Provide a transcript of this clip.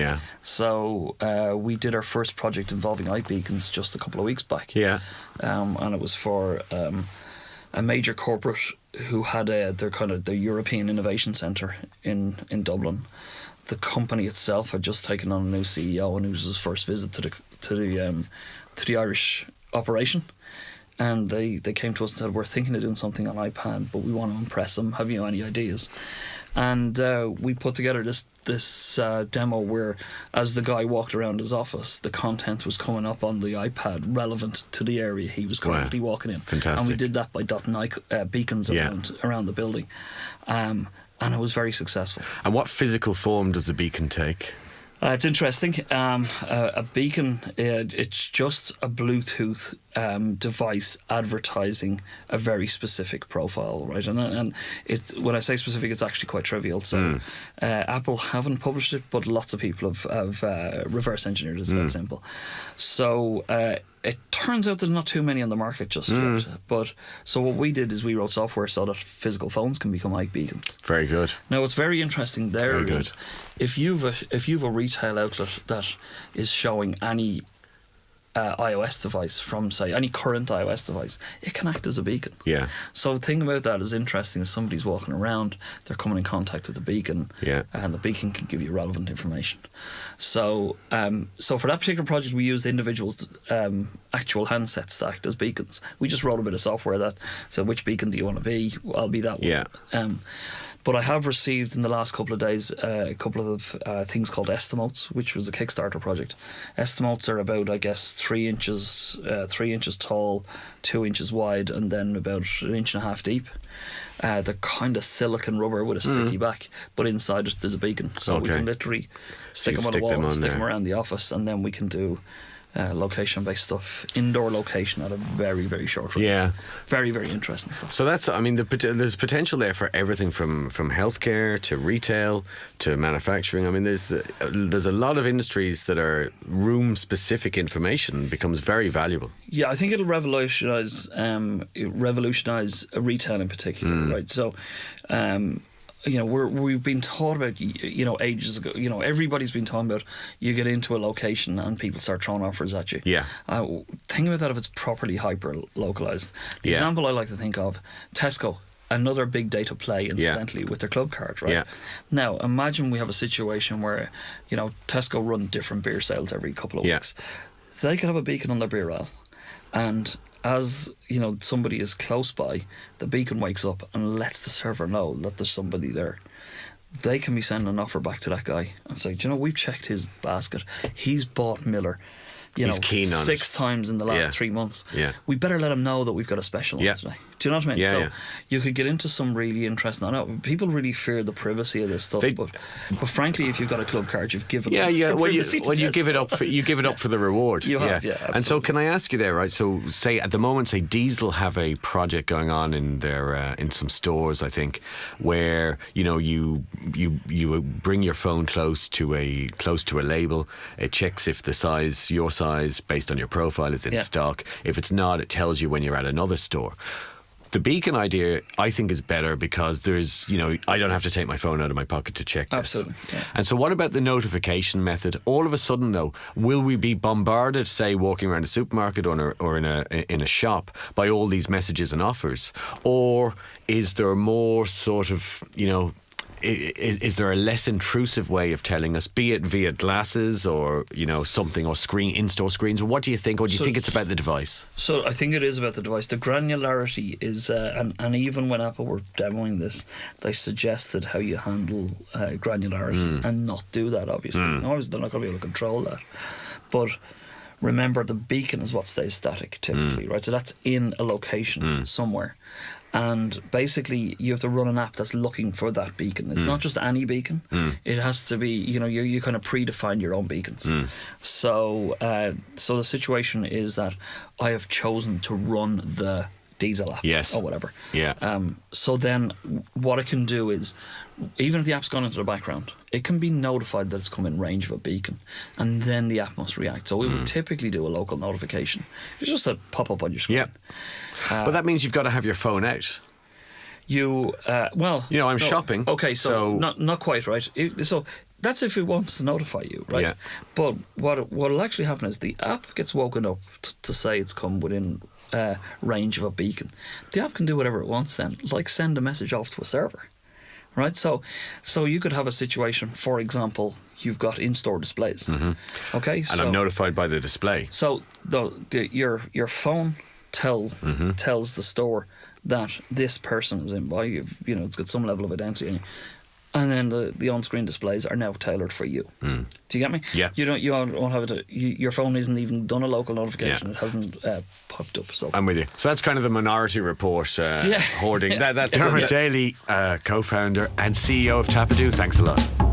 Yeah. So we did our first project involving iBeacons just a couple of weeks back. Yeah. And it was for a major corporate who had their European Innovation Centre in Dublin. The company itself had just taken on a new CEO, and it was his first visit to the Irish operation. And they came to us and said, we're thinking of doing something on iPad, but we want to impress them. Have you any ideas? And we put together this demo where, as the guy walked around his office, the content was coming up on the iPad relevant to the area he was currently walking in. Fantastic. And we did that by dotting beacons around the building. And it was very successful. And what physical form does the beacon take? It's interesting. A beacon, it's just a Bluetooth device advertising a very specific profile, right? And when I say specific, it's actually quite trivial. So Apple haven't published it, but lots of people have reverse engineered it. It's that simple. So it turns out there's not too many on the market just yet. But so what we did is we wrote software so that physical phones can become iBeacons. Very good. Now what's very interesting there is if you've a retail outlet that is showing any iOS device from, say, any current iOS device, it can act as a beacon. Yeah. So the thing about that is interesting is somebody's walking around, they're coming in contact with the beacon, and the beacon can give you relevant information. So so for that particular project, we used individuals' actual handsets to act as beacons. We just wrote a bit of software that said, which beacon do you want to be? I'll be that one. Yeah. But I have received in the last couple of days a couple of things called estimates, which was a Kickstarter project. Estimates are about, I guess, 3 inches tall, 2 inches wide, and then about 1.5 inches deep. They're kind of silicon rubber with a sticky back, but inside it there's a beacon, so we can literally stick them on the wall, stick them around the office, and then we can do location-based stuff, indoor location at a very, very short rate. Yeah. Very, very interesting stuff. So that's, I mean, there's potential there for everything from healthcare to retail to manufacturing. I mean, there's a lot of industries that are room-specific information becomes very valuable. Yeah, I think it'll revolutionise retail in particular, right? So, we've been taught about, ages ago, everybody's been talking about you get into a location and people start throwing offers at you. Yeah. Think about that if it's properly hyper-localised. The example I like to think of, Tesco, another big data play, incidentally, with their club card, right? Yeah. Now, imagine we have a situation where, Tesco run different beer sales every couple of weeks. They could have a beacon on their beer aisle, and as somebody is close by, the beacon wakes up and lets the server know that there's somebody there. They can be sending an offer back to that guy and say, we've checked his basket. He's bought Miller, he's keen on 6 times in the last 3 months. Yeah. We better let him know that we've got a special on today. Do you know what I mean? So you could get into some really interesting. I know people really fear the privacy of this stuff, but frankly, if you've got a club card, you've given you give it up for the reward. You have, absolutely. And so, can I ask you there, right? So, say at the moment, Diesel have a project going on in their in some stores, I think, where you bring your phone close to a label. It checks if your size based on your profile is in stock. If it's not, it tells you when you're at another store. The beacon idea, I think, is better because there's, I don't have to take my phone out of my pocket to check this. Absolutely. Yeah. And so what about the notification method? All of a sudden, though, will we be bombarded, say, walking around a supermarket or in a shop by all these messages and offers? Or is there more sort of, is there a less intrusive way of telling us, be it via glasses or something, or in-store screens? What do you think, or do you think it's about the device? So I think it is about the device. The granularity is, and even when Apple were demoing this, they suggested how you handle granularity and not do that. Obviously, obviously they're not going to be able to control that, but remember, the beacon is what stays static typically, right? So that's in a location somewhere. And basically, you have to run an app that's looking for that beacon. It's not just any beacon. It has to be, you kind of predefine your own beacons. So the situation is that I have chosen to run the Diesel app or whatever. Yeah. So then what it can do is, even if the app's gone into the background, it can be notified that it's come in range of a beacon, and then the app must react. So we would typically do a local notification. It's just a pop-up on your screen. Yeah. But that means you've got to have your phone out. I'm shopping. Okay, so not quite, right? So that's if it wants to notify you, right? Yeah. But what'll actually happen is the app gets woken up to say it's come within range of a beacon. The app can do whatever it wants then, like send a message off to a server, right? So you could have a situation, for example, you've got in-store displays, okay? And I'm notified by the display. So your phone tells the store that this person is in by you. You know, it's got some level of identity in you. And then the on-screen displays are now tailored for you. Do you get me? Yeah. You won't have it. Your phone isn't even done a local notification. Yeah. It hasn't popped up. So I'm with you. So that's kind of the Minority Report hoarding. Yeah. That's Dermot Daly, co-founder and CEO of Tapadoo. Thanks a lot.